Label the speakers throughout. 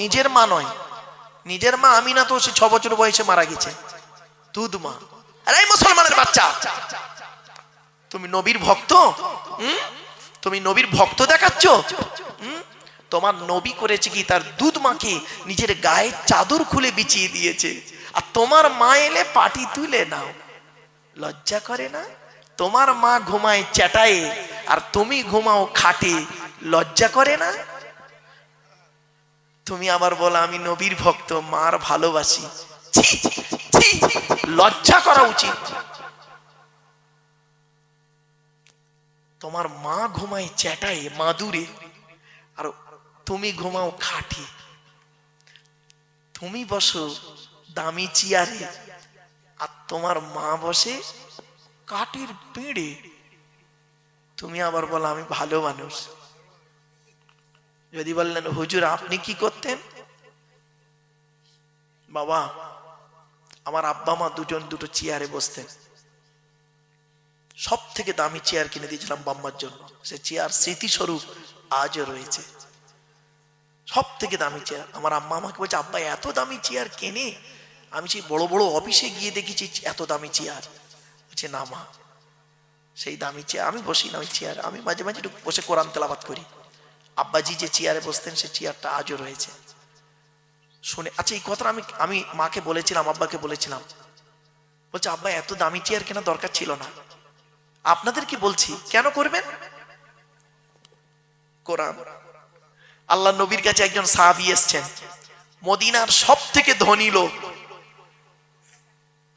Speaker 1: নিজের মা নয়, নিজের মা আমিনা তো সে 6 বছর বয়সে মারা গেছে, দুধ মা। আরে মুসলমানের বাচ্চা, তুমি নবীর ভক্ত, তুমি নবীর ভক্ত দেখাচ্ছ। তোমার নবী করেছে কি, তার দুধ মাকে নিজের গায়ে চাদর খুলে বিছিয়ে দিয়েছে, আর তোমার মা এলে পাটি তুলে নাও। লজ্জা করে না? তোমার মা ঘুমায় চ্যাটায়ে আর তুমি ঘুমাও খাটে, লজ্জা করে না? তুমি আবার বলো আমি নবীর ভক্ত, মার ভালোবাসি। ছি ছি, লজ্জা করা উচিত। তোমার মা ঘুমায় চ্যাটায়ে মাদুরে, আর তুমি ঘুমাও খাটে। তুমি বসো দামি চেয়ারে, আর তোমার মা বসে কাঠের পেড়ে। তুমি আবার বলো আমি ভালো মানুষ। যদি বললেন হুজুর আপনি কি করতেন? বাবা, আমার আব্বা মা দুজন দুটো চেয়ারে বসতেন, সব থেকে দামি চেয়ার কিনে দিয়েছিলাম বাম্মার জন্য। সে চেয়ার স্মৃতিস্বরূপ আজও রয়েছে, সব থেকে দামি চেয়ার। আমার আম্মা আমাকে বলছে আব্বা এত দামি চেয়ার কেনে? আমি সেই বড় বড় অফিসে গিয়ে দেখেছি এত দামি চেয়ার। বলছে না মা, সেই দামি চেয়ার আমি বসি না, ওই চেয়ার আমি মাঝে মাঝে একটু বসে কোরআন তেলাওয়াত করি। আব্বাজি যে চেয়ারে বসতেন সে চেয়ারটা আজও রয়েছে। শুনে আচ্ছা এই কথাটা আমি মাকে বলেছিলাম, আব্বাকে বলেছিলাম। বলছে আব্বা এত দামি চেয়ার কেনা দরকার ছিল না। আপনাদের কি বলছি, কেন করবেন? কোরআন। আল্লাহ নবীর কাছে একজন সাহাবী এসেছেন, মদিনার সব থেকে ধনী লোক।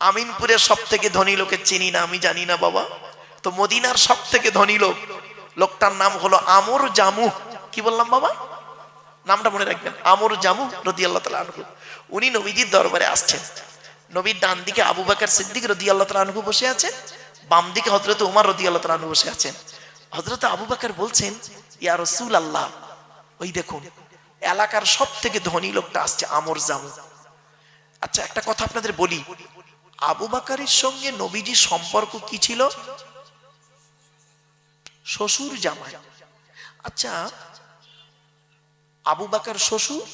Speaker 1: আমিনপুরের সব থেকে ধনী লোকের চিনি না, আমি জানি না বাবা। তো মদিনার সব থেকে ধনী লোক, লোকটার নাম হলো আমর জামুহ। কি বললাম বাবা? নামটা মনে রাখবেন, আমর জামুহ রাদিয়াল্লাহু তাআলা আনহু। উনি নবীজির দরবারে আসছেন। নবীর ডান দিকে আবু বকর সিদ্দিক রাদিয়াল্লাহু তাআলা আনহু বসে আছেন, বাম দিকে হযরত ওমর রাদিয়াল্লাহু তাআলা আনহু বসে আছেন। হযরত আবু বকর বলছেন ইয়া রাসূলুল্লাহ, ওই দেখুন এলাকার সব থেকে ধনী লোকটা আসছে, আমর জামুহ। আচ্ছা একটা কথা আপনাদের বলি, আবু বকরের সঙ্গে নবীজির সম্পর্ক কি ছিল? শ্বশুর জামাই। আচ্ছা আবু বকর শ্বশুর,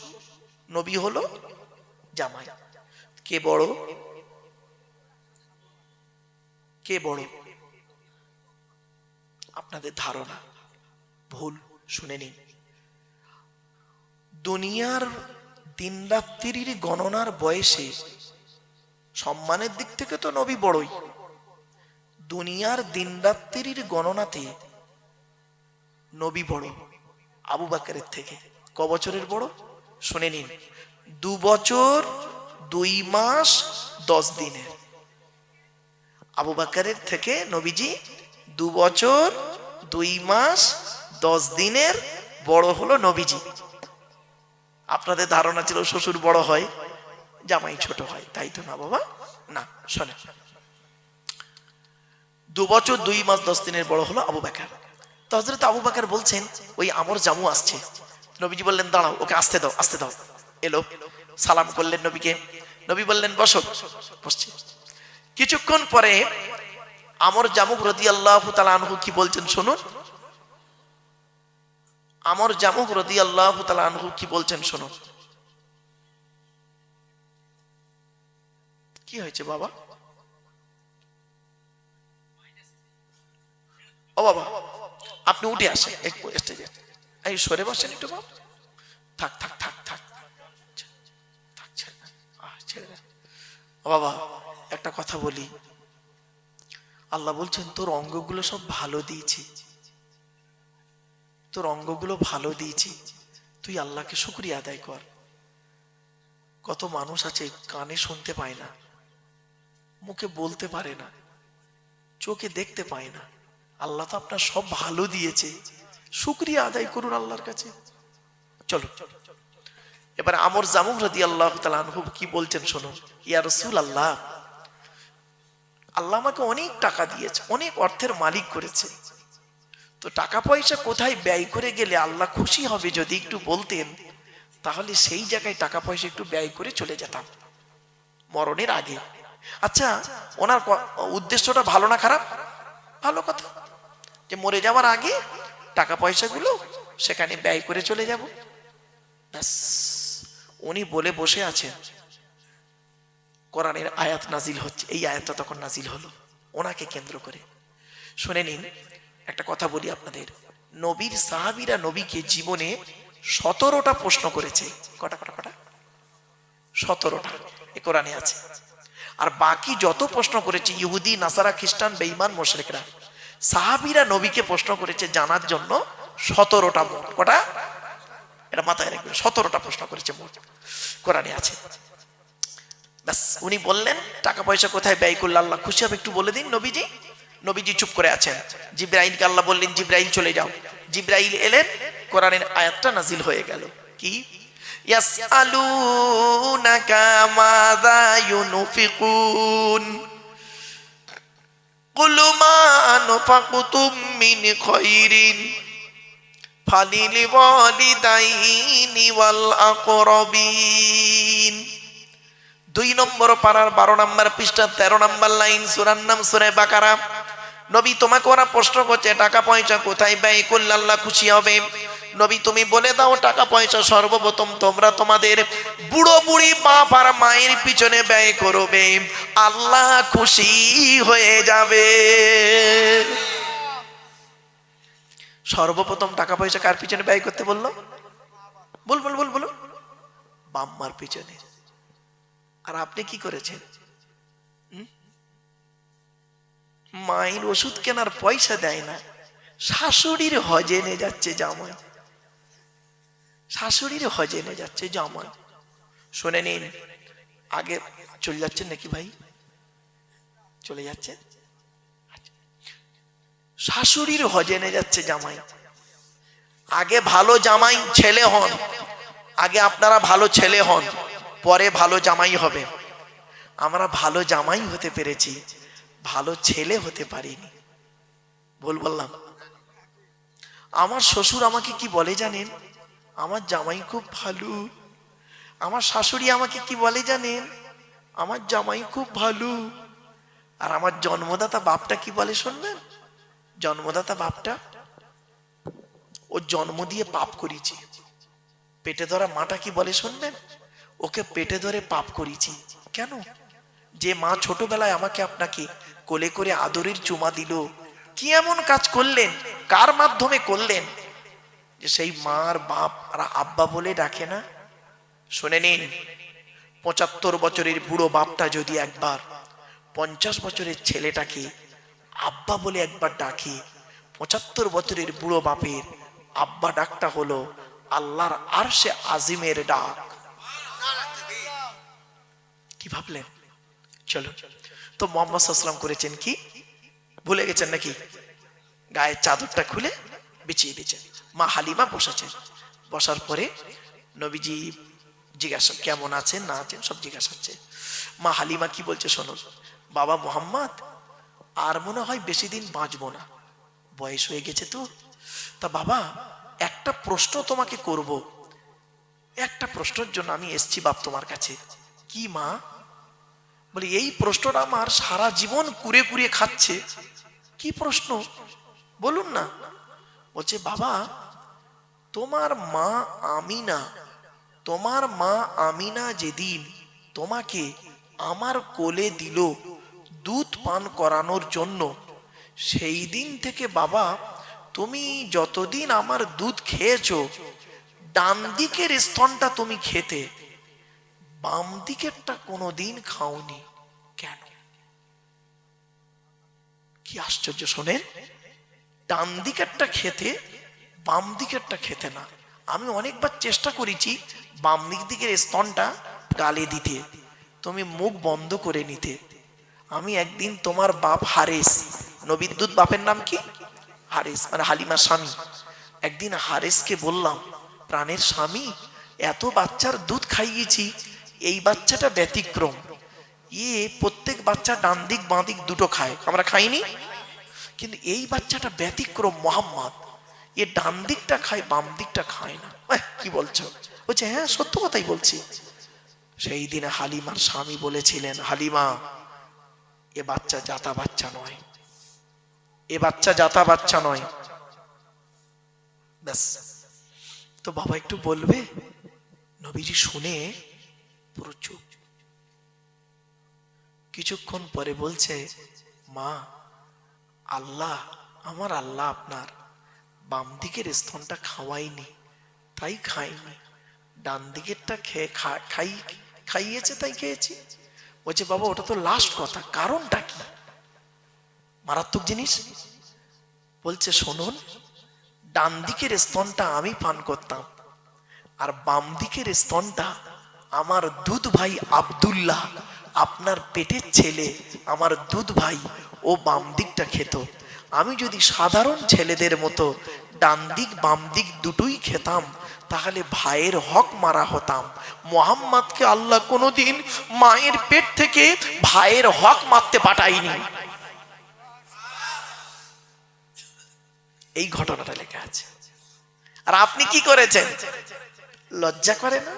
Speaker 1: নবী হলো জামাই, কে বড়? কে বড়? আপনাদের ধারণা ভুল, শুনে নিন। দুনিয়ার দিন রাত্রির গণনার বয়সে সম্মানের দিক থেকে তো নবী বড়ই। দুনিয়ার দিন রাত্রির গণনাতে নবী বড় আবু বকরের থেকে। ক বছরের বড়? শুনে নিন, 2 বছর 2 মাস 10 দিনের। আবু বকরের থেকে নবীজি 2 বছর 2 মাস 10 দিনের বড় হলো নবীজি। আপনাদের ধারণা ছিল শ্বশুর বড় হয় জামাই ছোট হয়, তাই তো না বাবা? না, শোনেন, 2 বছর 2 মাস 10 দিনের বড় হলো আবু বকর। তো হযরত আবু বকর বলছেন ওই আমর জামু আসছে। নবীজি বললেন দাঁড়াও, ওকে আসতে দাও, আসতে দাও। এলো, সালাম করলেন নবীকে। নবী বললেন বসো, বসছে। কিছুক্ষণ পরে আমর জামু রাদিয়াল্লাহু তাআলা আনহু কি বলছেন শুনুন। আমর জামু রাদিয়াল্লাহু তাআলা আনহু কি বলছেন শুনুন। কি হয়েছে বাবা? ও বাবা আপনি উঠে আসেন একটু স্টেজে, এই সরে বসেন একটু বাবা। থাক থাক থাক থাক থাক, ছেড়ে দেন। ও বাবা একটা কথা বলি, আল্লাহ বলছেন তোর অঙ্গগুলো সব ভালো দিয়েছি, তোর অঙ্গগুলো ভালো দিয়েছি, তুই আল্লাহকে শুকরিয়া আদায় কর। কত মানুষ আছে কানে শুনতে পায় না, মুখে বলতে পারে না, চোখে দেখতে পায় না। আল্লাহ তো আপনার সব ভালো দিয়েছে, শুকরিয়া আদায় করুন আল্লাহর কাছে। চলো এবার আমর জামুহ রাদিয়াল্লাহু তাআলা আনহু কি বলছেন শুনুন। ইয়া রাসূলুল্লাহ, আল্লাহ আমাকে অনেক টাকা দিয়েছে, অনেক অর্থের মালিক করেছে, তো টাকা পয়সা কোথায় ব্যয় করে গেলে আল্লাহ খুশি হবে যদি একটু বলতেন, তাহলে সেই জায়গায় টাকা পয়সা একটু ব্যয় করে চলে যেতাম মরণের আগে। আচ্ছা ওনার উদ্দেশ্যটা ভালো না খারাপ? ভালো কথা, যে মরে যাওয়ার আগে টাকা পয়সাগুলো সেখানে ব্যয় করে চলে যাব। ব্যাস উনি বলে বসে আছেন, কোরআনের আয়াত নাজিল হচ্ছে। এই আয়াতটা তখন নাজিল হলো ওনাকে কেন্দ্র করে। শুনে নিন, একটা কথা বলি আপনাদের, নবীর সাহাবীরা নবীকে জীবনে 17টা প্রশ্ন করেছে। কটা কটা কটা? 17টা এ কোরআনে আছে। আর বাকি যত প্রশ্ন করেছে ইহুদি, নাসারা, খ্রিস্টান, বেঈমান, মুশরিকরা, সাহাবীরা নবীকে প্রশ্ন করেছে জানার জন্য 17টা মোট। কটা? এটা মাথায় রাখবেন, 17টা প্রশ্ন করেছে মোট, কোরআনে আছে। ব্যাস, উনি বললেন টাকা পয়সা কোথায় ব্যয় করলে আল্লাহ খুশি হবে একটু বলে দিন নবীজি। নবীজি চুপ করে আছেন। জিব্রাইলকে আল্লাহ বললেন, জিব্রাইল চলে যাও। জিব্রাইল এলেন, কোরআনের আয়াতটা নাজিল হয়ে গেল। কি? ইয়াসআলুনাকা মাযা ইউনফিকুন কুল মা আনফাকতুম মিন খায়রিন ফালিল ওয়ালিদাইনি ওয়াল আকরাবিন। 2 নম্বর পারার 12 নম্বর পৃষ্ঠা 13 নম্বর লাইন, সূরার নাম সূরা বাকারা। নবী, তোমাকে ওরা প্রশ্ন করছে টাকা পয়সা কোথায় ব্যয় করলে আল্লাহ খুশি হবে। নবী, তুমি বলে দাও টাকা পয়সা সর্বপ্রথম তোমরা তোমাদের বুড়ো বুড়ি বাপ আর মায়ের পিছনে ব্যয় করবে, আল্লাহ খুশি হয়ে যাবে। সর্বপ্রথম টাকা পয়সা কার পিছনে ব্যয় করতে বললো? বল বল বল বলো। বাপ মার পিছনে। আর আপনি কি করেছেন? মায়ের ওষুধ কেনার পয়সা দেয় না, শাশুড়ির হজে নিয়ে যাচ্ছে জামাই। শাশুড়ির হজে নিয়ে যাচ্ছে জামাই। শুনে নিন, আগে চলে যাচ্ছেন নাকি ভাই? চলে যাচ্ছেন? শাশুড়ির হজে নিয়ে যাচ্ছে জামাই। আগে ভালো জামাই ছেলে হন, আগে আপনারা ভালো ছেলে হন, পরে ভালো জামাই হবে। আমরা ভালো জামাই হতে পেরেছি, ভালো ছেলে হতে পারিনি। বললাম, আমার শ্বশুর আমাকে কি বলে জানেন? আমার জামাই খুব ভালো। আমার শাশুড়ি আমাকে কি বলে জানেন? আমার জামাই খুব ভালো। আর আমার জন্মদাতা বাপটা কি বলে শুনবেন? জন্মদাতা বাপটা, ও জন্ম দিয়ে পাপ করেছি। পেটে ধরা মাটা কি বলে শুনবেন? ওকে পেটে ধরে পাপ করেছি। কেন? যে মা ছোটবেলায় আমাকে আপনাকে কোলে করে আদরের চুমা দিল, কি এমন কাজ করলেন, কার মাধ্যমে করলেন যে সেই মার বাপ আর আব্বা বলে ডাকে না? শুনে নিন, 75 বছরের বুড়ো বাপটা যদি একবার 50 বছরের ছেলেটাকে আব্বা বলে একবার ডাকে, 75 বছরের বুড়ো বাপের আব্বা ডাকটা হলো আল্লাহর আরশে আজিমের ডাক। কি ভাবলেন? চলো তো, মুহাম্মদ সাল্লাল্লাহু আলাইহি ওয়াসাল্লাম করেছেন কি? ভুলে গেছেন নাকি? গায়ের চাদরটা খুলে বিছিয়ে দিয়েছেন। মা হালিমা বসেছেন। বসার পরে নবীজি জিজ্ঞাসা কেমন আছেন না আছেন সব জিজ্ঞাসা হচ্ছে। মা হালিমা কি বলছে শোনো, বাবা মুহাম্মদ আর মনে হয় বেশি দিন বাঁচবো না, বয়স হয়ে গেছে তো। তা বাবা একটা প্রশ্ন তোমাকে করব, একটা প্রশ্নের জন্য আমি এসছি বাপ তোমার কাছে। কি মা? বলি এই প্রশ্নটা আমার সারা জীবন কুরে কুরে খাচ্ছে। কি প্রশ্ন বলুন না? বলছে বাবা, তোমার মা আমিনা, তোমার মা আমিনা যেদিন তোমাকে আমার কোলে দিল দুধ পান করানোর জন্য, সেই দিন থেকে বাবা তুমি যতদিন আমার দুধ খেয়েছো, ডান দিকের স্তনটা তুমি খেতে, বাম দিকেরটা কোনোদিন খাওনি কেন? কি আশ্চর্য শোনেন, ডান দিকেরটা খেতে, বাম দিকেরটা খেতে না। আমি অনেকবার চেষ্টা করেছি বাম দিকের স্তনটা গালে দিতে, তুমি মুখ বন্ধ করে নিতে। আমি একদিন তোমার বাপ হারেস, নবীর দুধ বাপের নাম কি? হারেস, মানে হালিমার স্বামী। একদিন হারেসকে বললাম, প্রাণের স্বামী, এত বাচ্চার দুধ খাইয়েছি, এই বাচ্চাটা ব্যতিক্রম। প্রত্যেক বাচ্চা ডান দিক বাঁ দিক দুটো খায়, আমরা খাইনি, কিন্তু এই বাচ্চাটা ব্যতিক্রম মুহাম্মদ, ডান দিকটা খায় বাম দিকটা খায় না। কি বলছো? বলছে হ্যাঁ সত্য কথাই বলছি। সেই দিনে হালিমার স্বামী বলেছিলেন, হালিমা এ বাচ্চা জাতা বাচ্চা নয়, এ বাচ্চা জাতা বাচ্চা নয়। ব্যাস। তো বাবা একটু বলবে? নবীজি শুনে পুরো চুপ। কিছুক্ষণ পরে বলছে, মা, আল্লাহ, আমার আল্লাহ আপনার বাম দিকের স্তনটা খাওয়াইনি তাই খাইনি, ডান দিকেরটা খাইয়েছে তাই খেয়েছি। বলছে, বাবা ওটা তো লাস্ট কথা, কারণটা কি? মারাত্মক জিনিস। বলছে, শুনুন, ডান দিকের স্তনটা আমি পান করতাম, আর বাম দিকের স্তনটা আমার দুধ ভাই আব্দুল্লাহ, আপনার পেটের ছেলে, আমার দুধ ভাই, ও বাম দিকটা খেত। আমি যদি সাধারণ ছেলেদের মতো ডান দিক বাম দিক দুটোই খেতাম, তাহলে ভাইয়ের হক মারা হতাম। মোহাম্মদকে আল্লাহ কোনোদিন মায়ের পেট থেকে ভাইয়ের হক মারতে পাঠায়নি। এই ঘটনাটা লেখা আছে। আর আপনি কি করেছেন? লজ্জা করে না?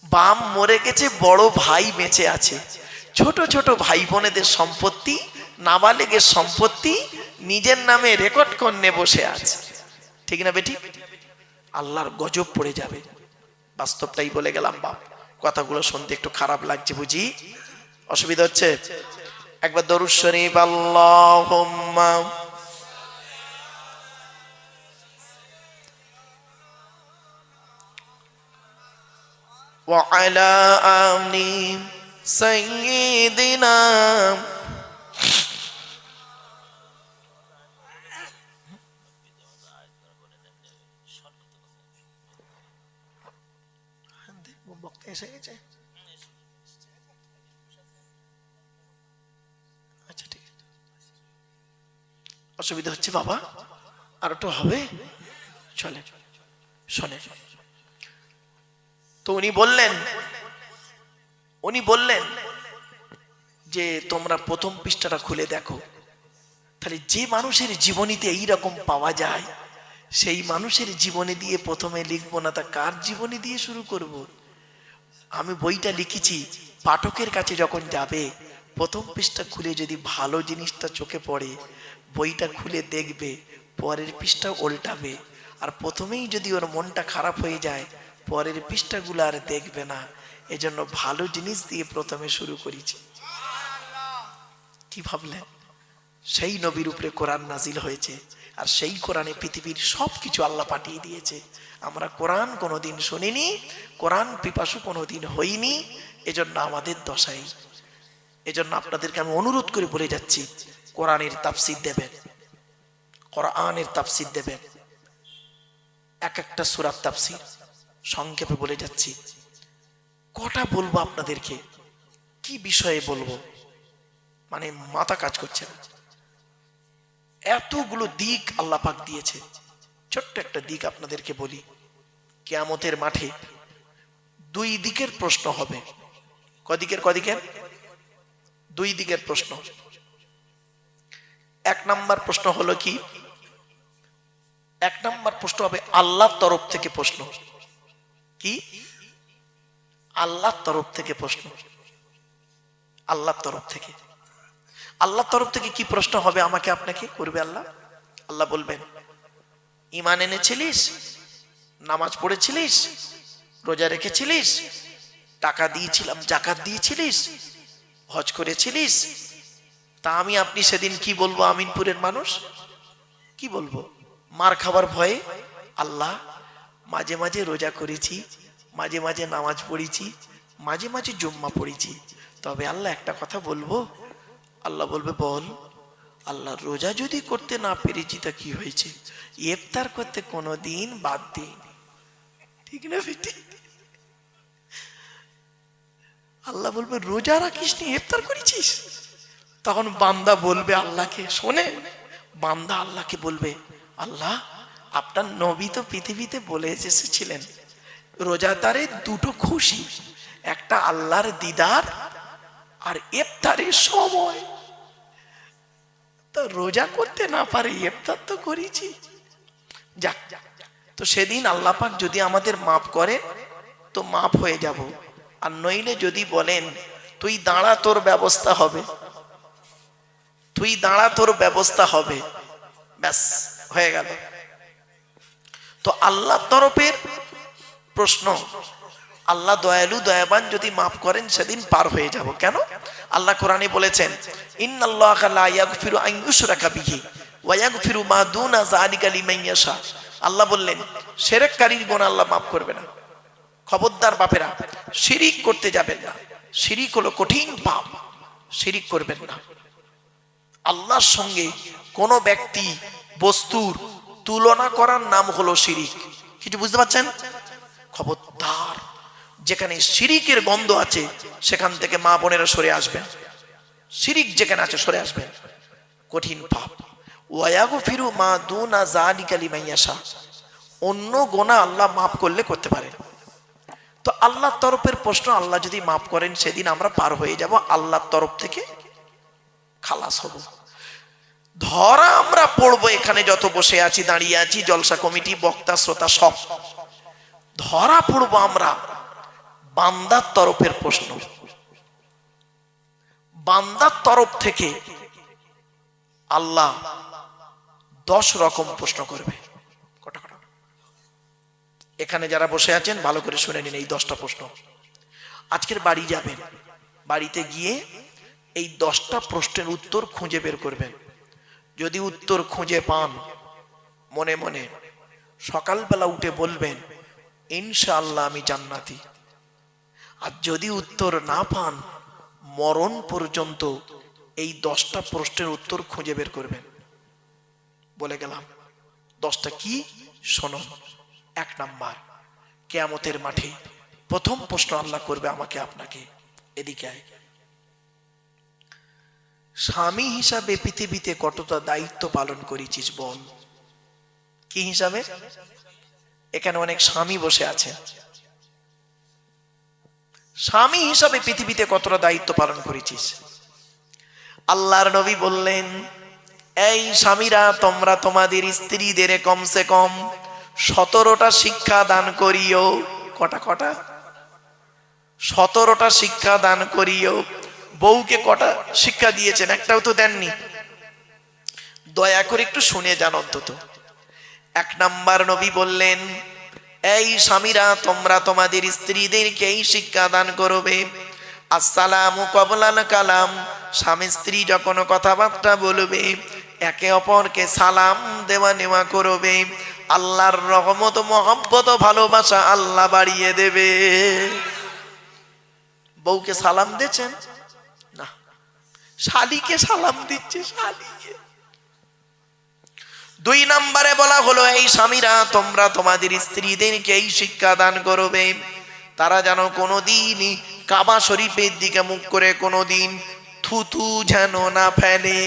Speaker 1: বাম মরে গেছে, বড় ভাই বেঁচে আছে, ছোট ছোট ভাই বোনেদের সম্পত্তি, নাবালেগের সম্পত্তি নিজের নামে রেকর্ড করে বসে আছে। ঠিক না বেটি? আল্লাহর গজব পড়ে যাবে। বাস্তবটাই বলে গেলাম বাপ, কথাগুলো শুনতে একটু খারাপ লাগছে বুঝি, অসুবিধা হচ্ছে? একবার দরুদ শরীফ আল্লাহুম্মা ওয়া আলা আলি সাইয়্যিদিনা। বক্তা এসে গেছে? আচ্ছা ঠিক আছে, অসুবিধা হচ্ছে বাবা, আর একটু হবে, চলে শোনে। তো উনি বললেন যে তোমরা প্রথম পৃষ্ঠাটা খুলে দেখো, তাহলে যে মানুষের জীবনীতে এইরকম পাওয়া যায়, সেই মানুষের জীবনী দিয়ে প্রথমে লিখবো না, তা কার জীবনী দিয়ে শুরু করব? আমি বইটা লিখেছি, পাঠকের কাছে যখন যাবে, প্রথম পৃষ্ঠা খুলে যদি ভালো জিনিসটা চোখে পড়ে, বইটা খুলে দেখবে, পরের পৃষ্ঠা উল্টাবে। আর প্রথমেই যদি ওর মনটা খারাপ হয়ে যায়, পরের পৃষ্ঠাগুলো আর দেখবে না। এজন্য ভালো জিনিস দিয়ে প্রথমে শুরু করেছি। কি ভাবলেন? সেই নবীর উপরে কোরআন নাজিল হয়েছে, আর সেই কোরআনে পৃথিবীর সবকিছু আল্লাহ পাঠিয়ে দিয়েছে। আমরা কোরআন কোনোদিন শুনিনি, কোরআন পিপাসু কোনোদিন হইনি, এজন্য আমাদের দশাই। এজন্য আপনাদেরকে আমি অনুরোধ করে বলে যাচ্ছি, কোরআনের তাফসীর দেবেন, কোরআনের তাফসীর দেবেন, এক একটা সূরার তাফসীর সংক্ষেপে বলে যাচ্ছি। কটা বলবো আপনাদেরকে, কি বিষয়ে বলবো, মানে মাথা কাজ করছে না, এতগুলো দিক আল্লাহ পাক দিয়েছে। ছোট্ট একটা দিক আপনাদেরকে বলি, কিয়ামতের মাঠে দুই দিকের প্রশ্ন হবে। কদিকের? দুই দিকের প্রশ্ন। এক নাম্বার প্রশ্ন হলো কি? এক নাম্বার প্রশ্ন হবে আল্লাহর তরফ থেকে প্রশ্ন। কি? আল্লাহর তরফ থেকে প্রশ্ন। আল্লাহর তরফ থেকে। আল্লাহর তরফ থেকে কি প্রশ্ন হবে? আমাকে আপনাকে করবে আল্লাহ। আল্লাহ বলবেন, ঈমান এনেছিলিস, নামাজ পড়েছিলিস, রোজা রেখেছিলিস, টাকা দিয়েছিলাম যাকাত দিয়েছিলিস, হজ করেছিলিস? তা আমি আপনি সেদিন কি বলবো? আমিনপুরের মানুষ কি বলবো? মার খাবার ভয়ে, আল্লাহ মাঝে মাঝে রোজা করেছি, মাঝে মাঝে নামাজ পড়েছি, মাঝে মাঝে জুম্মা পড়েছি, তবে আল্লাহ একটা কথা বলবো। আল্লাহ বলবে, বল। আল্লাহ, রোজা যদি করতে না পেরেছি তা কি হয়েছে? ইফতার করতে কোনোদিন বাদ দিইনি। ঠিক না বেটি? আল্লাহ বলবে, রোজা রাখিস নি, ইফতার করেছিস? তখন বান্দা বলবে আল্লাহকে, শোনে, বান্দা আল্লাহকে বলবে, আল্লাহ আপনার নবী তো পৃথিবীতে বলে এসেছিলেন, রোজাদারের দুটো খুশি, একটা আল্লাহর দিদার আর ইফতারের সময়। তো রোজা করতে না পারে, ইফতার তো করেছি। যাক, তো সেদিন আল্লাহ পাক যদি আমাদের মাফ করে তো মাফ হয়ে যাব, আর নইলে যদি বলেন তুই দাঁড়া, তোর ব্যবস্থা হবে, তুই দাঁড়া, তোর ব্যবস্থা হবে, ব্যাস হয়ে গেল। তো আল্লাহর তরফের প্রশ্ন, আল্লাহ দয়ালু দয়াবান, যদি মাফ করেন সেদিন পার হয়ে যাব কেন? আল্লাহ কোরআনে বলেছেন, ইন্নাল্লাহা লা ইয়াগফিরু আন ইউশরাকা বিহি ওয়া ইয়াগফিরু মা দুনা যালিকা লিমান ইয়াশা। আল্লাহ বললেন শিরককারীর গুনাহ আল্লাহ মাফ করবে না। খবরদার বাপেরা, শিরিক করতে যাবেন না। শিরিক হলো কঠিন পাপ, শিরিক করবেন না। আল্লাহর সঙ্গে কোন ব্যক্তি বস্তুর তুলনা করার নাম হলো শিরিক। কিছু বুঝতে পারছেন? খবরদার, যেখানে শিরিকের গন্ধ আছে সেখান থেকে মা বোনেরা সরে আসবেন। শিরিক যেখানে আছে সরে আসবেন, কঠিন পাপ। ওয়া ইয়াগফিরু মা দুনা যালিকা লিমান ইয়াশা। অন্য গুনাহ আল্লাহ মাফ করলে করতে পারেন। তো আল্লাহর তরফের প্রশ্ন, আল্লাহ যদি মাফ করেন সেদিন আমরা পার হয়ে যাব, আল্লাহর তরফ থেকে খালাস হব। ধরা আমরা পড়বো, এখানে যত বসে আছি, দাঁড়িয়ে আছি, জলসা কমিটি, বক্তা, শ্রোতা সব ধরা পড়বো আমরা। বান্দার তরফের প্রশ্ন, বান্দার তরফ থেকে আল্লাহ 10 রকম প্রশ্ন করবে। কটা কটা? এখানে যারা বসে আছেন ভালো করে শুনে নিন এই 10টা প্রশ্ন। আজকের বাড়ি যাবেন, বাড়িতে গিয়ে এই 10টা প্রশ্নের উত্তর খুঁজে বের করবেন। যদি উত্তর খুঁজে পান, মনে মনে সকালবেলা উঠে বলবেন ইনশাআল্লাহ আমি জান্নাতি। আর যদি উত্তর না পান, মরণ পর্যন্ত এই 10টা প্রশ্নের উত্তর খুঁজে বের করবেন। বলে গেলাম 10টা কি, শোনো। 1 নাম্বার, কিয়ামতের মাঠে প্রথম প্রশ্ন আল্লাহ করবে আমাকে আপনাকে, এদিকে আয়। স্বামী হিসাবে পৃথিবীতে কতটা দায়িত্ব পালন করেছিস বল। কি হিসাবে? এখানে অনেক স্বামী বসে আছেন। স্বামী হিসাবে পৃথিবীতে কতটা দায়িত্ব পালন করেছিস? আল্লাহর নবী বললেন, এই স্বামীরা, তোমরা তোমাদের স্ত্রীদের কমসে কম 17টা শিক্ষা দান করিও। কটা কটা? 17টা শিক্ষা দান করিও। বউকে কটা শিক্ষা দিয়েছেন? একটাও তো দেননি। দয়া করে একটু শুনে যান অন্তত। 1 নাম্বার নবী বললেন, এই স্বামীরা, তোমরা তোমাদের স্ত্রীদেরকে এই শিক্ষা দান করবে, আসসালামু ক্বাবলাল কালাম। স্বামী স্ত্রী যখন কথাবার্তা বলবে, একে অপরকে সালাম দেওয়া নেওয়া করবে। আল্লাহর রহমত, মহব্বত, ভালোবাসা আল্লাহ বাড়িয়ে দেবে। বউকে সালাম দিয়েছেন না, শালীকে সালাম দিচ্ছে, শালীকে। 2 নম্বরে বলা হলো, এই স্বামীরা, তোমরা তোমাদের স্ত্রীদেরকে এই শিক্ষা দান করবে, তারা যেন কোনোদিন কাবা শরীফের দিকে মুখ করে কোনোদিন থুতু যেন না ফেলে।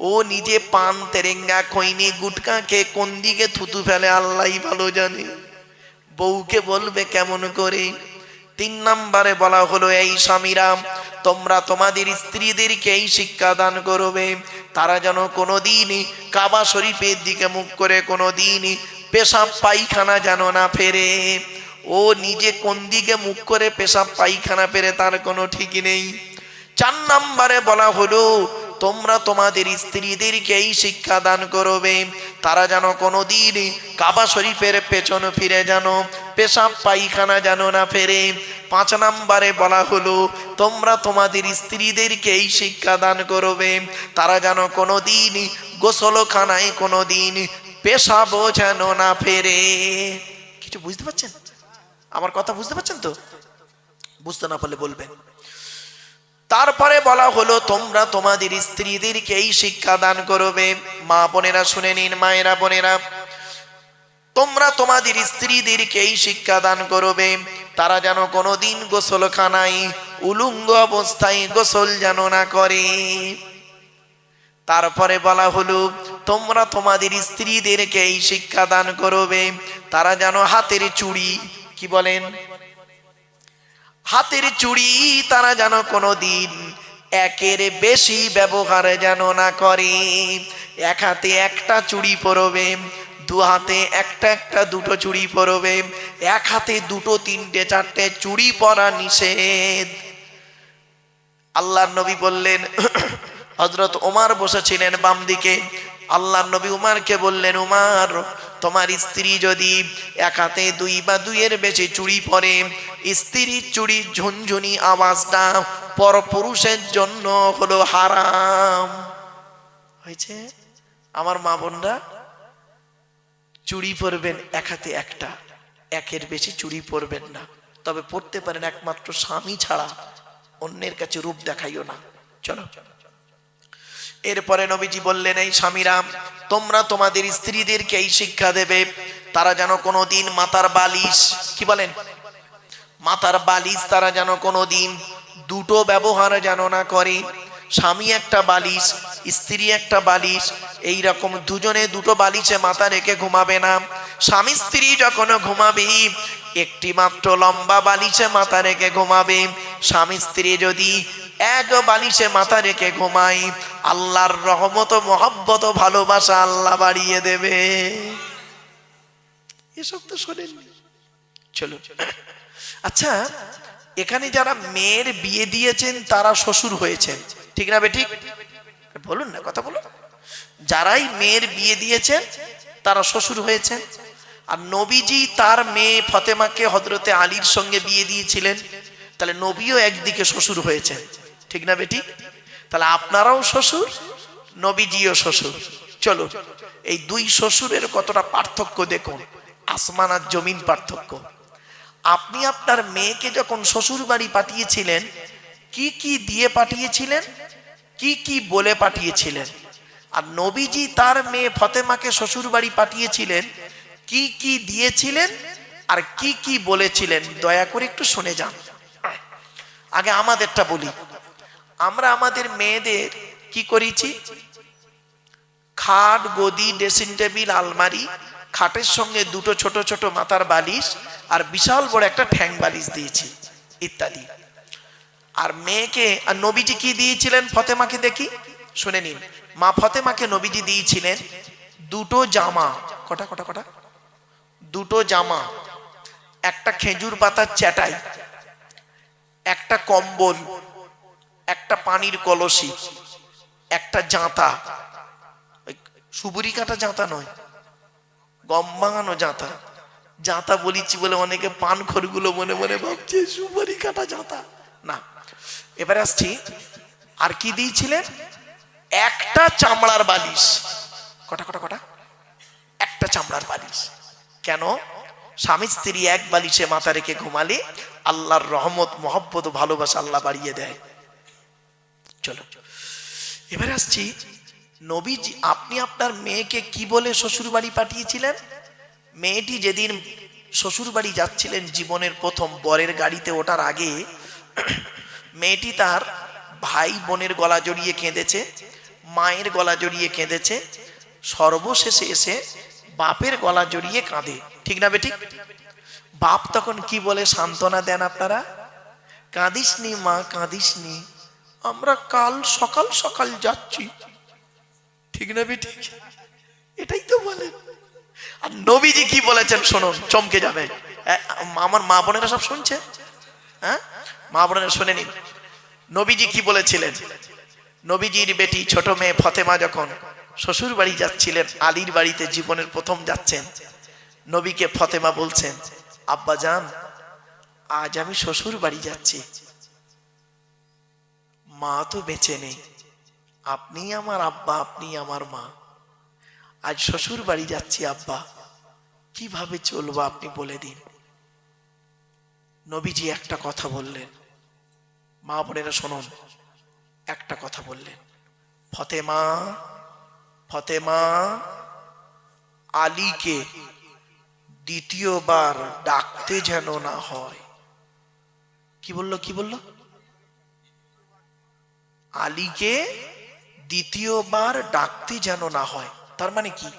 Speaker 1: ও নিজে পান, তেরেঙ্গা, খৈনি, গুটকা খেয়ে কোন দিকে থুতু ফেলে আল্লাহই ভালো জানে। বউকে বলবে কেমন করে। 3 নম্বরে বলা হলো, এই স্বামীরা, তোমরা তোমাদের স্ত্রীদেরকে এই শিক্ষা দান করবে, তারা যেন কোনোদিন কাবা শরীফের দিকে মুখ করে কোনোদিন পেশাব পায়খানা যেন না ফেরে। ও নিজে কোন দিকে মুখ করে পেশাব পায়খানা ফেরে তার কোনো ঠিক নেই। 4 নম্বরে বলা হলো, তোমরা তোমাদের স্ত্রীদেরকে এই শিক্ষা দান করবে, তারা যেন কোনোদিন কাবা শরীফের পেছন ফিরে যেন পেশাব পায়খানা যেন না ফেরে। 5 নম্বরে বলা হলো, তোমরা তোমাদের স্ত্রীদেরকে এই শিক্ষা দান করবে, তারা যেন কোনোদিন গোসলখানায় কোনোদিন পেশাব যেন না ফেরে। কিছু বুঝতে পারছেন? আমার কথা বুঝতে পারছেন তো? বুঝতে না পারলে বলবেন। তারপরে বলা হলো, তোমরা তোমাদের স্ত্রীদেরকে এই শিক্ষা দান করবে। মা বোনেরা শুনে নিন, মায়েরা, বোনেরা, তোমরা তোমাদের স্ত্রীদেরকে এই শিক্ষা দান করবে, তারা যেন কোনোদিন গোসলখানায় উলঙ্গ অবস্থায় গোসল যেন না করে। তারপরে বলা হলো, তোমরা তোমাদের স্ত্রীদেরকে এই শিক্ষা দান করবে, তারা যেন হাতের চুড়ি, কি বলেন, হাতের চুড়ি তারা যেন কোনোদিন একের বেশি ব্যবহার যেন না করে। 1 হাতে 1টা চুড়ি পরবে, 2 হাতে 1টা 1টা 2টো চুড়ি পরবে, 1 হাতে 2টো 3টে 4টে চুড়ি পরা নিষেধ। আল্লাহর নবী বললেন, হযরত ওমর বসেছিলেন বাম দিকে, আল্লাহর নবী উমারকে বললেন, উমার, তোমার স্ত্রী যদি এক হাতে 2 বা 2-এর বেশি চুড়ি পরে, স্ত্রীর চুড়ির ঝুনঝুনি আওয়াজটা পরপুরুষের জন্য হলো হারাম। হয়েছে? আমার মা বোনরা, চুড়ি পরবেন এক হাতে একটা, 1-এর বেশি চুড়ি পরবেন না। তবে পড়তে পারেন একমাত্র স্বামী ছাড়া, অন্যের কাছে রূপ দেখাইও না। চলো, এরপরে নবীজি বললেন, এই স্বামীরা, তোমরা তোমাদের স্ত্রীদেরকে এই শিক্ষা দেবে, তারা যেন কোনোদিন মাথার বালিশ, কি বলেন, মাথার বালিশ তারা যেন কোনোদিন দুটো ব্যবহার যেন না করে। স্বামী একটা বালিশ, স্ত্রী একটা বালিশ, এই রকম দুজনে দুটো বালিশে মাথা রেখে ঘুমাবে না। স্বামী স্ত্রী যখন ঘুমাবে, একটি মাত্র লম্বা বালিশে মাথা রেখে ঘুমাবে। স্বামী স্ত্রী যদি এক বালিশে মাথা রেখে ঘুমায়, আল্লাহর রহমত, মহব্বত, ভালোবাসা আল্লাহ বাড়িয়ে দেবে। এসব তো শোনেননি। চলো, আচ্ছা, এখানে যারা মেয়ের বিয়ে দিয়েছেন তারা শ্বশুর হয়েছেন, ঠিক না বেঠিক? বলুন না, কথা বলুন। যারাই মেয়ের বিয়ে দিয়েছেন তারা শ্বশুর হয়েছেন। আর নবীজি তার মেয়ে ফতেমাকে হযরতে আলীর সঙ্গে বিয়ে দিয়েছিলেন, তাহলে নবীও একদিকে শ্বশুর হয়েছেন, ঠিক না বেঠিক? তাহলে আপনারাও শ্বশুর, নবীজিও শ্বশুর। চলো, এই 2 শ্বশুরের কতটা পার্থক্য দেখুন, আসমান আর জমিন পার্থক্য। আপনি আপনার মেয়েকে যখন শ্বশুর বাড়ি পাঠিয়েছিলেন, কি কি দিয়ে পাঠিয়েছিলেন, কি কি বলে পাঠিয়েছিলেন? আর নবীজি তার মেয়ে ফতেমাকে শ্বশুর বাড়ি পাঠিয়েছিলেন, কি কি দিয়েছিলেন আর কি কি বলেছিলেন? দয়া করে একটু শুনে যান। আগে আমাদেরটা বলি। আমরা আমাদের মেয়েদের কি করেছি? খাট, গদি, ড্রেসিং টেবিল, আলমারি, খাটের সঙ্গে 2টো ছোট ছোট মাথার বালিশ আর বিশাল বড় একটা ঠ্যাং বালিশ দিয়েছি, ইত্যাদি। আর মেয়েকে, আর নবীজি কি দিয়েছিলেন ফতেমাকে দেখি, শুনে নিন। মা ফতেমাকে নবীজি দিয়েছিলেন 2টো জামা। কটা কটা কটা? 2টো জামা, একটা খেজুর পাতার চাটাই, একটা কম্বল, একটা পানির কলসি, একটা জাঁতা। সুবুরি কাটা জাঁতা নয়, গম ভাঙানো জাঁতা। জাঁতা বলিছি বলে অনেকে পান খড়গুলো মনে মনে ভাবছে সুবুরি কাটা জাঁতা না। এবার আসছি, আর কি দিয়েছিলেন? একটা চামড়ার বালিশ। কটা কটা কটা? একটা চামড়ার বালিশ। কেন? স্বামী স্ত্রী এক বালিশে মাথা রেখে ঘুমালে আল্লাহর রহমত, মহব্বত, ভালোবাসা আল্লাহ বাড়িয়ে দেয়। চলো, এবার আসছি, নবীজি আপনি আপনার মেয়েকে কি বলে শ্বশুর বাড়ি পাঠিয়েছিলেন? মেয়েটি যেদিন শ্বশুর বাড়ি যাচ্ছিলেন, জীবনের প্রথম বরের গাড়িতে ওঠার আগে, মেয়েটি তার ভাই বোনের গলা জড়িয়ে কেঁদেছে, মায়ের গলা জড়িয়ে কেঁদেছে, সর্বশেষে এসে বাপের গলা জড়িয়ে কাঁদে, ঠিক না বেঠিক? বাপ তখন কি বলে সান্ত্বনা দেন আপনারা? কাঁদিসনি মা, কাঁদিসনি, আমরা কাল সকাল সকাল যাচ্ছি, ঠিক না বেঠিক? এটাই তো বলেন। আর নবীজি কি বলেছেন শুনুন, চমকে যাবেন। আমার মা বোনেরা সব শুনছে, হ্যাঁ, মা বোনেরা শুনে নিন। নবীজি কি বলেছিলেন? নবীজির বেটি ছোট মেয়ে ফতেমা যখন শ্বশুর বাড়ি যাচ্ছিলেন, আলীর বাড়িতে জীবনের প্রথম যাচ্ছেন, নবীকে ফতেমা বলছেন, আব্বা জান, আজ আমি শ্বশুর বাড়ি যাচ্ছি, মা তো বেঁচে নেই, আপনি আমার আব্বা, আপনি আমার মা, আজ শ্বশুর বাড়ি যাচ্ছি আব্বা, কিভাবে চলবো আপনি বলে দিন। নবীজি একটা কথা বললেন, মা বোনেরা শুনুন, একটা কথা বললেন, ফতেমা, ফতেমা, আলীকে দ্বিতীয়বার ডাকতে যেন না হয়। কি বললো? কি বললো? আলীকে দ্বিতীয়বার ডাকতে যেন না হয়। তার মানে কি?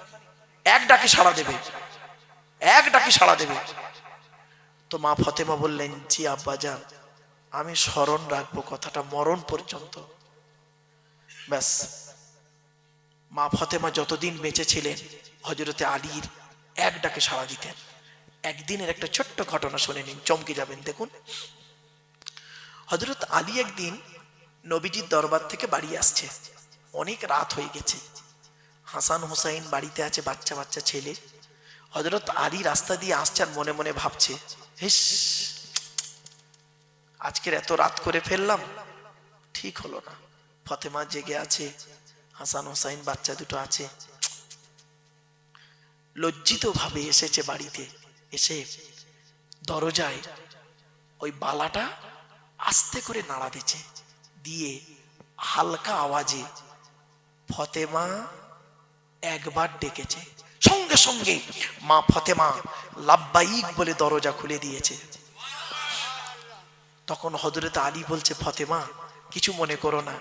Speaker 1: এক ডাকে সাড়া দেবে, এক ডাকে সাড়া দেবে। তো মা ফতেমা বললেন, জি আব্বা জান, আমি স্মরণ রাখবো কথাটা মরণ পর্যন্ত। ব্যাস, মা ফতেমা যতদিন বেঁচে ছিলেন হযরতে আলীর এক ডাকে সাড়া দিতেন। একদিনের একটা ছোট্ট ঘটনা শুনে নিন, চমকে যাবেন। দেখুন, হযরত আলী একদিন নবীজির দরবার থেকে বাড়ি আসছে, অনেক রাত হয়ে গেছে। হাসান হুসাইন বাড়িতে আছে, বাচ্চা বাচ্চা ছেলে। হযরত আলী রাস্তা দিয়ে আসছে আর মনে মনে ভাবছে, হিস, আজকের এত রাত করে ফেললাম, ঠিক হলো না। ফতেমা জেগে আছে, হাসান হুসাইন বাচ্চা দুটো আছে। লজ্জিত ভাবে এসেছে বাড়িতে, এসে দরজায় ওই বালাটা আস্তে করে নাড়া দিচ্ছে, দিয়ে হালকা আওয়াজে ফতেমা একবার ডেকেছে। সঙ্গে সঙ্গে মা ফতেমা লাব্বাইক বলে দরজা খুলে দিয়েছে। তখন হযরত আলী বলছে, ফতেমা কিছু মনে করো না,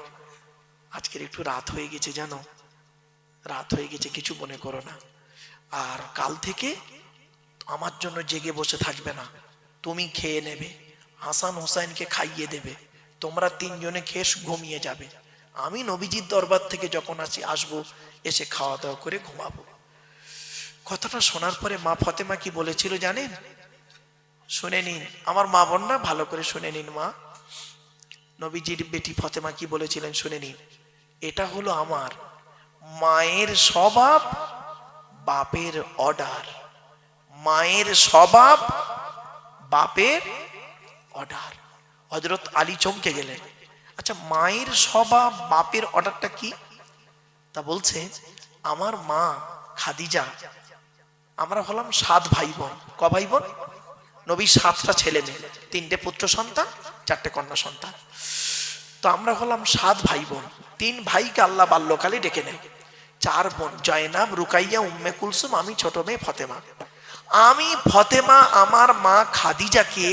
Speaker 1: আজকের একটু রাত হয়ে গেছে, জানো, রাত হয়ে গেছে, কিছু মনে করো না। আর কাল থেকে আমার জন্য জেগে বসে থাকবে না, তুমি খেয়ে নেবে, হাসান হোসাইনকে খাইয়ে দেবে, তোমরা তিনজনে খেয়ে ঘুমিয়ে যাবে। আমি নবীজির দরবার থেকে যখন আসবো এসে খাওয়া দাওয়া করে ঘুমাবো। কথাটা শোনার পরে মা ফতেমা কি বলেছিল জানেন? শুনে নিন আমার মা বোনরা, ভালো করে শুনে নিন। মা নবীজির বেটি ফতেমা কি বলেছিলেন শুনে নিন। এটা হলো আমার মায়ের স্বভাব, বাপের অর্ডার। মায়ের স্বভাব, বাপের অর্ডার। হযরত আলী চমকে গেলেন। আচ্ছা, মায়ের স্বভাব বাপের অর্ডারটা কি? তা বলছে, আমার মা খাদিজা, আমরা হলাম 7 ভাই বোন। ক ভাই বোন? নবীর 7টা ছেলে মেয়ে, 3টে পুত্র সন্তান, 4টে কন্যা সন্তান। তো আমরা হলাম 7 ভাই বোন। 3 ভাইকে আল্লাহ বাল্যকালে ডেকে নেয়, 4 বোন জয়নাব, রুকাইয়া, উম্মে কুলসুম, আমি ছোট মেয়ে ফতেমা। আমি ফতেমা আমার মা খাদিজাকে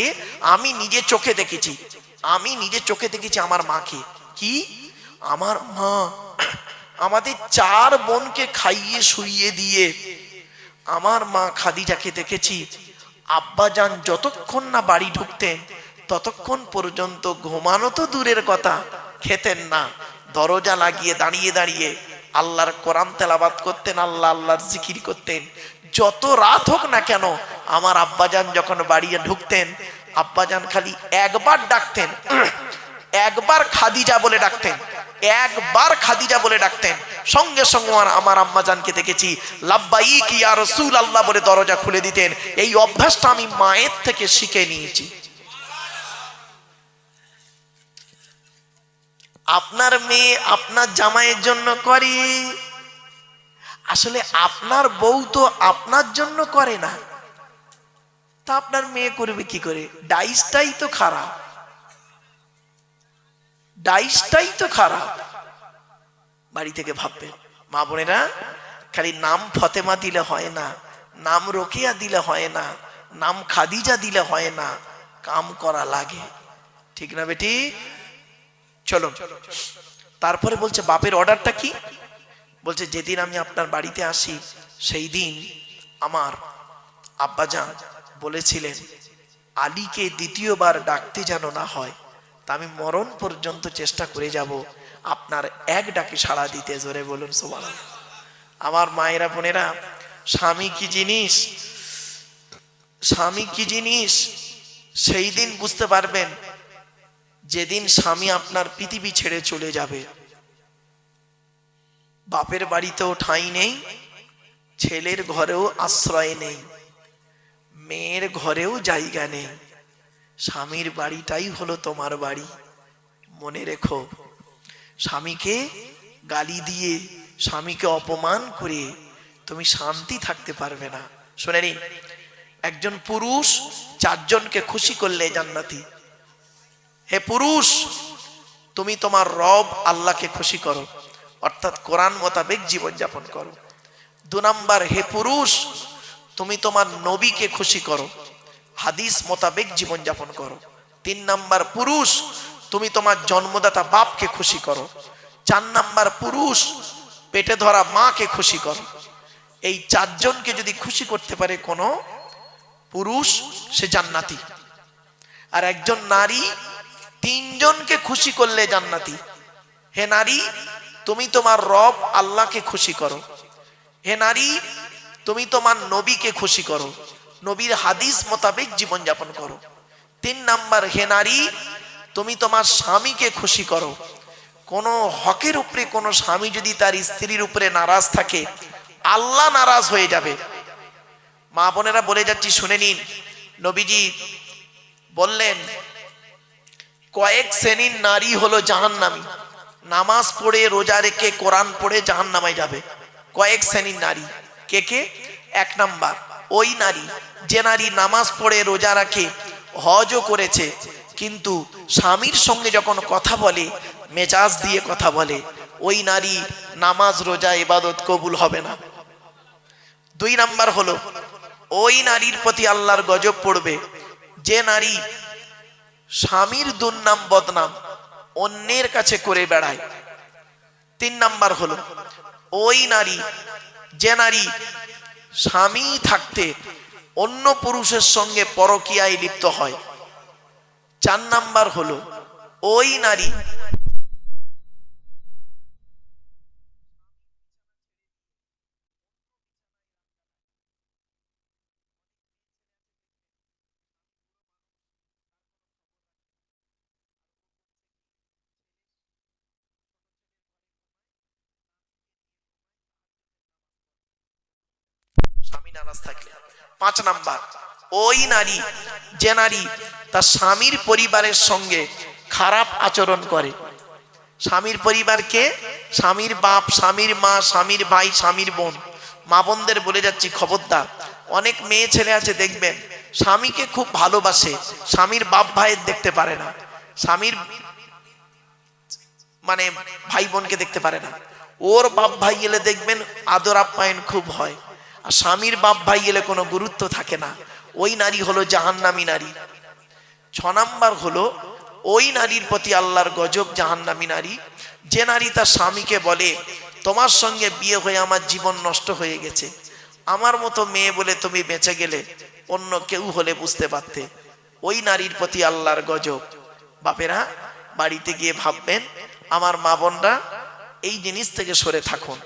Speaker 1: আমি নিজে চোখে দেখেছি, আমি নিজে চোখে দেখেছি আমার মাকে। কি? আমার মা আমাদের 4 বোনকে খাইয়ে শুইয়ে দিয়ে আমার মা খাদিজাকে দেখেছি আব্বাজান যতক্ষণ না বাড়ি ঢুকতেন ততক্ষণ পর্যন্ত ঘুমানো তো দূরের কথা, খেতেন না। দরজা লাগিয়ে দাঁড়িয়ে দাঁড়িয়ে আল্লাহর কোরআন তেলাওয়াত করতেন, আল্লাহ আল্লাহর জিকির করতেন। যত রাত হোক না কেন আমার আব্বাজান যখন বাড়ি ঢুকতেন, আব্বাজান খালি একবার ডাকতেন, একবার খাদিজা বলে ডাকতেন, একবার খাদিজা বলে ডাকতেন, সঙ্গে সঙ্গে আমার আম্মাজানকে দেখেছি লাব্বাইক ইয়া রাসূলুল্লাহ বলে দরজা খুলে দিতেন। এই অভ্যাসটা আমি মায়ের থেকে শিখে নিয়েছি। আপনার মেয়ে আপনার জামাইয়ের জন্য করে, আসলে আপনার বউ তো আপনার জন্য করে না, তা আপনার মেয়ে করবে কি করে? ডাইসটাই তো খারাপ, ডাইসটাই তো খারাপ। বাড়ি থেকে ভাববেন মা বোনেরা, খালি নাম ফতেমা দিলে হয় না, নাম রোকেয়া দিলে হয় না, নাম খাদিজা দিলে হয় না, কাম করা লাগে, ঠিক না বেটি? চলো তারপরে বলছে বাপের অর্ডারটা কি? বলছে যেদিন আমি আপনার বাড়িতে আসি সেই দিন আমার আব্বাজান বলেছিলেন আলীকে দ্বিতীয়বার ডাকতে যেন না হয়, তা আমি মরণ পর্যন্ত চেষ্টা করে যাব আপনার এক ডাকে সাড়া দিতে। জোরে বলুন সুবহানাল্লাহ। আমার মায়েরা বোনেরা, স্বামী কি জিনিস, স্বামী কি জিনিস সেই দিন বুঝতে পারবেন যেদিন স্বামী আপনার পৃথিবী ছেড়ে চলে যাবে। বাপের বাড়িতেও ঠাঁই নেই, ছেলের ঘরেও আশ্রয় নেই, মেয়ের ঘরেও জায়গা নেই, স্বামীর বাড়িটাই হলো তোমার বাড়ি। মনে রেখো, স্বামীকে গালি দিয়ে, স্বামীকে অপমান করে তুমি শান্তি থাকতে পারবে না। শুনে নিন, একজন পুরুষ 4 জনকে খুশি করলে জান্নাতি। হে পুরুষ, তুমি তোমার রব আল্লাহকে খুশি করো, অর্থাৎ কোরআন মোতাবেক জীবন যাপন করো। 2 নাম্বার, হে পুরুষ, তুমি তোমার নবীকে খুশি করো, হাদিস মোতাবেক জীবন যাপন করো। 3 নাম্বার, পুরুষ, তুমি তোমার জন্মদাতা বাপকে খুশি করো। 4 নাম্বার, পুরুষ, পেটে ধরা মাকে খুশি করো। এই 4 জনকে যদি খুশি করতে পারে কোনো পুরুষ, সে জান্নাতি। আর একজন নারী 3 জনকে খুশি করলে জান্নাতি। হে নারী, তুমি তোমার রব আল্লাহকে খুশি করো। হে নারী, তুমি তোমার নবীকে খুশি করো, নবীর হাদিস মোতাবেক জীবন যাপন করো। 3 নাম্বার, হে নারী, তুমি তোমার স্বামীকে খুশি করো। কোন হকের উপরে কোন স্বামী যদি তার স্ত্রীর উপরে নারাজ থাকে, আল্লাহ নারাজ হয়ে যাবে। মা বোনেরা বলে যাচ্ছি, শুনে নিন। নবীজি বললেন কয়েক শ্রেণীর নারী হলো জাহান্নামী, নামাজ পড়ে রোজা রেখে কোরআন পড়ে জাহান্নামায় যাবে। কয়েক শ্রেণীর নারী কে কে? এক নাম্বার, ওই নারী যে নারী নামাজ পড়ে রোজা রাখে, হজও করেছে, কিন্তু স্বামীর সঙ্গে যখন কথা বলে মেজাজ দিয়ে কথা বলে, ওই নারী নামাজ রোজা ইবাদত কবুল হবে না। দুই নাম্বার হলো ওই নারীর প্রতি আল্লাহর গজব পড়বে যে নারী স্বামীর দুর্নাম বদনাম অন্যের কাছে করে বেড়ায়। তিন নাম্বার হলো ওই নারী যে নারী স্বামী থাকতে অন্য পুরুষের সঙ্গে পরকীয়ায় লিপ্ত হয়। চার নাম্বার হলো ওই নারী স্বামী নারাজ থাকলে। পাঁচ নাম্বার ওই নারী যে নারী তার স্বামীর পরিবারের সঙ্গে খারাপ আচরণ করে। স্বামীর পরিবারকে, স্বামীর বাপ, স্বামীর মা, স্বামীর ভাই, স্বামীর বোন। মা বোনদের বলে যাচ্ছি খবরদার, অনেক মেয়ে ছেলে আছে দেখবেন স্বামীকে খুব ভালোবাসে, স্বামীর বাপ ভাইয়ের দেখতে পারে না, স্বামীর মানে ভাই বোনকে দেখতে পারে না। ওর বাপ ভাই এলে দেখবেন আদর আপ্যায়ন খুব হয়, আর স্বামীর বাপ ভাই এলে কোনো গুরুত্ব থাকে না। ওই নারী হলো জাহান্নামী নারী। ছ নাম্বার হলো ওই নারীর প্রতি আল্লাহর গজব, জাহান্নামী নারী যে নারী তার স্বামীকে বলে তোমার সঙ্গে বিয়ে হয়ে আমার জীবন নষ্ট হয়ে গেছে, আমার মতো মেয়ে বলে তুমি বেঁচে গেলে, অন্য কেউ হলে বুঝতে পারতে। ওই নারীর প্রতি আল্লাহর গজব। বাপেরা বাড়িতে গিয়ে ভাববেন, আমার মা বোনরা এই জিনিস থেকে সরে থাকুন।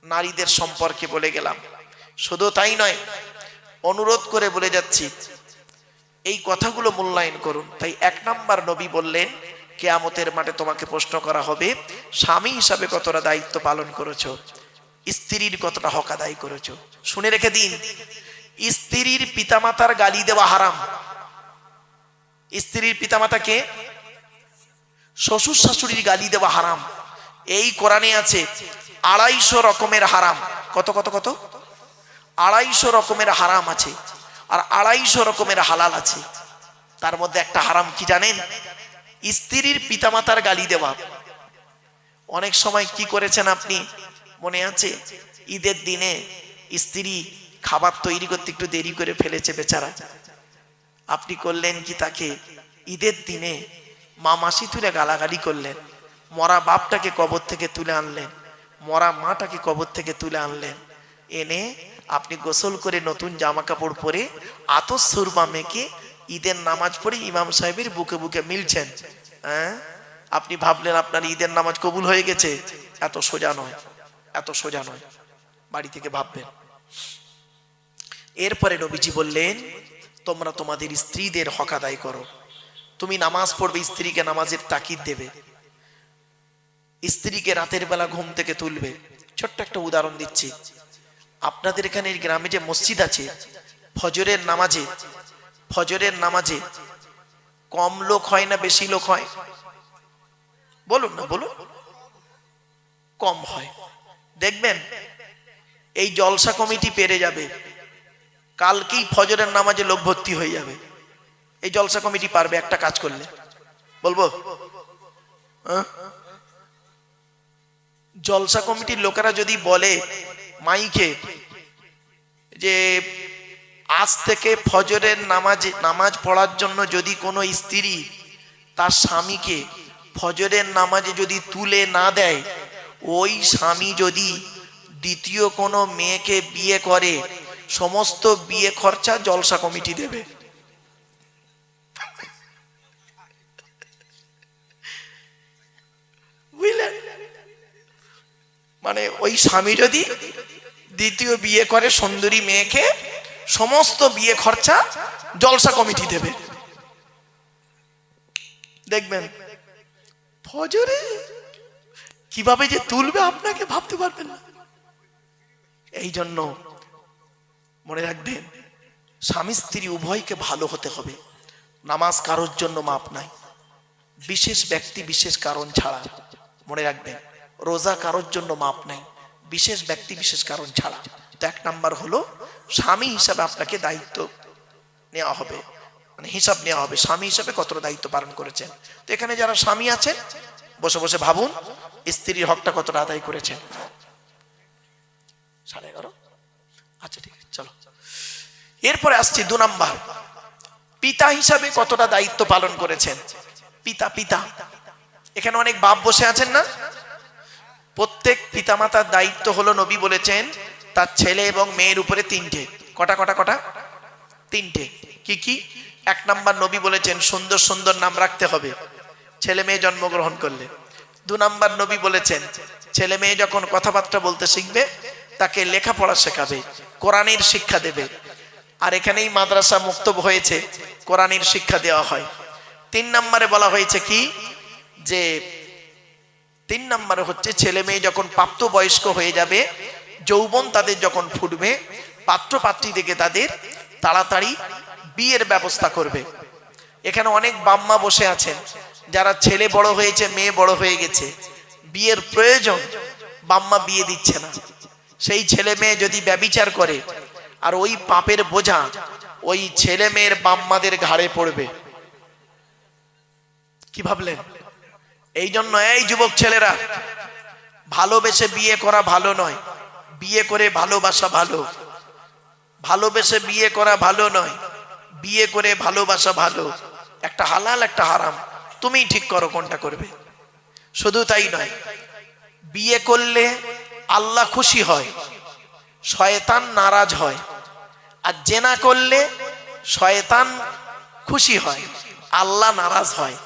Speaker 1: নারীদের সম্পর্কে বলে গেলাম, শুধু তাই নয়, অনুরোধ করে বলে যাচ্ছি এই কথাগুলো মূল্যায়ন করুন। তাই এক নাম্বার নবী বললেন কিয়ামতের মাঠে তোমাকে প্রশ্ন করা হবে স্বামী হিসাবে কতটা দায়িত্ব পালন করেছো, স্ত্রীর কতটা হক আদায় করেছো। শুনে রেখে দিন, স্ত্রীর পিতামাতার গালি দেওয়া হারাম। স্ত্রীর পিতামাতাকে, শ্বশুর শাশুড়ির গালি দেওয়া হারাম। এই কোরআনে আছে 250 রকমের হারাম। কত কত কত? 250 রকমের হারাম আছে, আর 250 রকমের হালাল আছে। তার মধ্যে একটা হারাম কি জানেন? স্ত্রীর পিতামাতার গালি দেওয়া। অনেক সময় কি করেছেন আপনি মনে আছে? ঈদের দিনে স্ত্রী খাবার তৈরি করতে একটু দেরি করে ফেলেছে বেচারা, আপনি করলেন কি তাকে ঈদের দিনে মা মাসি তুলে গালাগালি করলেন, মরা বাপটাকে কবর থেকে তুলে আনলেন, মরা মাটাকে কবর থেকে তুলে আনলেন, এনে আপনি গোসল করে নতুন জামা কাপড় পরে আতর সুরমা মেখে ঈদের নামাজ পড়ে ইমাম সাহেবের বুকে বুকে মিলছেন। হ্যাঁ, আপনি ভাবলেন আপনার ঈদের নামাজ কবুল হয়ে গেছে। এত সোজা নয়, এত সোজা নয়, বাড়ি থেকে ভাববেন। এরপরে নবীজি বললেন তোমরা তোমাদের স্ত্রীদের হক আদায় করো। তুমি নামাজ পড়বে, স্ত্রীকে নামাজের তাকিদ দেবে, স্ত্রীকে রাতের বেলা ঘুম থেকে তুলবে। ছোট্ট একটা উদাহরণ দিচ্ছি, আপনাদের এখানে গ্রামে যে মসজিদ আছে, ফজরের নামাজে কম লোক হয় না বেশি লোক হয়? বলুন না, বলুন। কম হয়। দেখবেন এই জলসা কমিটি পেরে যাবে, কালকেই ফজরের নামাজে লোক ভর্তি হয়ে যাবে। এই জলসা কমিটি পারবে একটা কাজ করলে, বলবো জলসা কমিটির লোকেরা যদি বলে মাইকে যে আজ থেকে ফজরের নামাজ পড়ার জন্য যদি কোনো স্ত্রী তার স্বামীকে ফজরের নামাজে যদি তুলে না দেয়, ওই স্বামী যদি দ্বিতীয় কোনো মেয়েকে বিয়ে করে, সমস্ত বিয়ে খরচা জলসা কমিটি দেবে। বুঝলেন? মানে ওই স্বামী যদি দ্বিতীয় বিয়ে করে সুন্দরী মেয়েকে, সমস্ত বিয়ে খরচা জলসা কমিটি দেবে। দেখবেন ফজরে কিভাবে যে তুলবে আপনাকে ভাবতে পারবেন না। এই জন্য মনে রাখবেন, স্বামী স্ত্রী উভয়কে ভালো হতে হবে। নামাজ কারোর জন্য মাপ নাই, বিশেষ ব্যক্তি বিশেষ কারণ ছাড়া। মনে রাখবেন, রোজা কারোর জন্য মাপ নাই, বিশেষ ব্যক্তি বিশেষ কারণ ছাড়া। তো এক নাম্বার হলো, স্বামী হিসাবে আপনাকে দায়িত্ব নেওয়া হবে, মানে হিসাব নেওয়া হবে স্বামী হিসাবে কতটা দায়িত্ব পালন করেছেন। তো এখানে যারা স্বামী আছেন, বসে বসে ভাবুন স্ত্রীর হকটা কতটা আদায় করেছেন। 11:30। আচ্ছা ঠিক আছে, চলো। এরপরে আসছি 2 নাম্বার, পিতা হিসাবে কতটা দায়িত্ব পালন করেছেন। পিতা পিতা এখানে অনেক বাপ বসে আছেন না? প্রত্যেক পিতামাতার দায়িত্ব হলো, নবী বলেছেন তার ছেলে এবং মেয়ের উপরে 3টে। কটা কটা কটা? 3টে। কি কি? 1 নাম্বার নবী বলেছেন সুন্দর সুন্দর নাম রাখতে হবে ছেলে মেয়ে জন্মগ্রহণ করলে। 2 নাম্বার নবী বলেছেন ছেলে মেয়ে যখন কথাবার্তা বলতে শিখবে তাকে লেখাপড়া শেখাবে, কোরআনের শিক্ষা দেবে। আর এখানেই মাদ্রাসা মুক্তব হয়েছে, কোরআনের শিক্ষা দেওয়া হয়। 3 নম্বরে বলা হয়েছে কি, যে 3 নম্বরে হচ্ছে ছেলে মেয়ে যখন প্রাপ্ত বয়স্ক হয়ে যাবে, যৌবন তাদের যখন ফুটবে, পাত্র পাত্রী দেখে তাদের তাড়াতাড়ি বিয়ের ব্যবস্থা করবে। এখানে অনেক বাম্মা বসে আছেন যারা ছেলে বড় হয়েছে, মেয়ে বড় হয়ে গেছে, বিয়ের প্রয়োজন, বাম্মা বিয়ে দিচ্ছে না। সেই ছেলে মেয়ে যদি ব্যভিচার করে, আর ওই পাপের বোঝা ওই ছেলে মেয়ের বাম্মাদের ঘাড়ে পড়বে। কি ভাবলেন? এই জন্য এই যুবক ছেলেরা, ভালোবেসে বিয়ে করা ভালো নয়, বিয়ে করে ভালোবাসা ভালো। ভালোবেসে বিয়ে করা ভালো নয়, বিয়ে করে ভালোবাসা ভালো। একটা হালাল একটা হারাম, তুমি ঠিক করো কোনটা করবে। শুধু তাই নয়, বিয়ে করলে আল্লাহ খুশি হয়, শয়তান নারাজ হয়। আর জেনা করলে শয়তান খুশি হয়, আল্লাহ নারাজ হয়।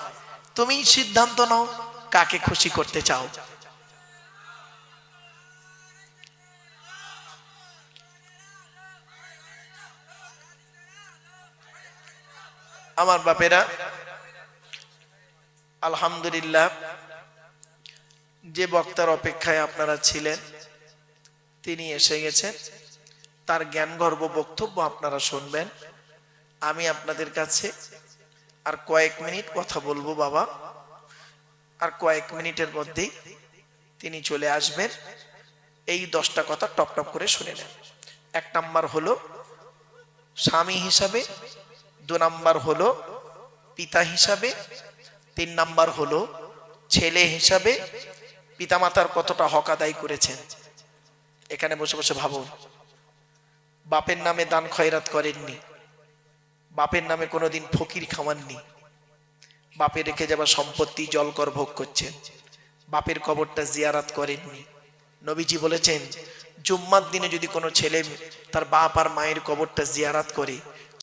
Speaker 1: তুমি সিদ্ধান্ত নাও কাকে খুশি করতে চাও। আমার বাপেরা, আলহামদুলিল্লাহ, যে বক্তার অপেক্ষায় আপনারা ছিলেন তিনি এসে গেছেন। তার জ্ঞানগর্ভ বক্তব্য আপনারা শুনবেন। আমি আপনাদের কাছে আর কয়েক মিনিট কথা বলবো বাবা, আর কয়েক মিনিটের মধ্যেই তিনি চলে আসবেন। এই 10টা কথা টপ টপ করে শুনে নেন। 1 নাম্বার হলো স্বামী হিসাবে, 2 নাম্বার হলো পিতা হিসাবে, 3 নাম্বার হলো ছেলে হিসাবে পিতামাতার কতটা হক আদায় করেছেন। এখানে বসে বসে ভাবুন, বাপের নামে দান খয়রাত করেননি, বাপের নামে কোনোদিন ফকির খাওয়াননি, বাপের রেখে যাওয়া সম্পত্তি জলকর ভোগ করছেন, বাপের কবরটা জিয়ারাত করেননি। নবীজি বলেছেন জুম্মার দিনে যদি কোনো ছেলে তার বাপ আর মায়ের কবরটা জিয়ারাত করে,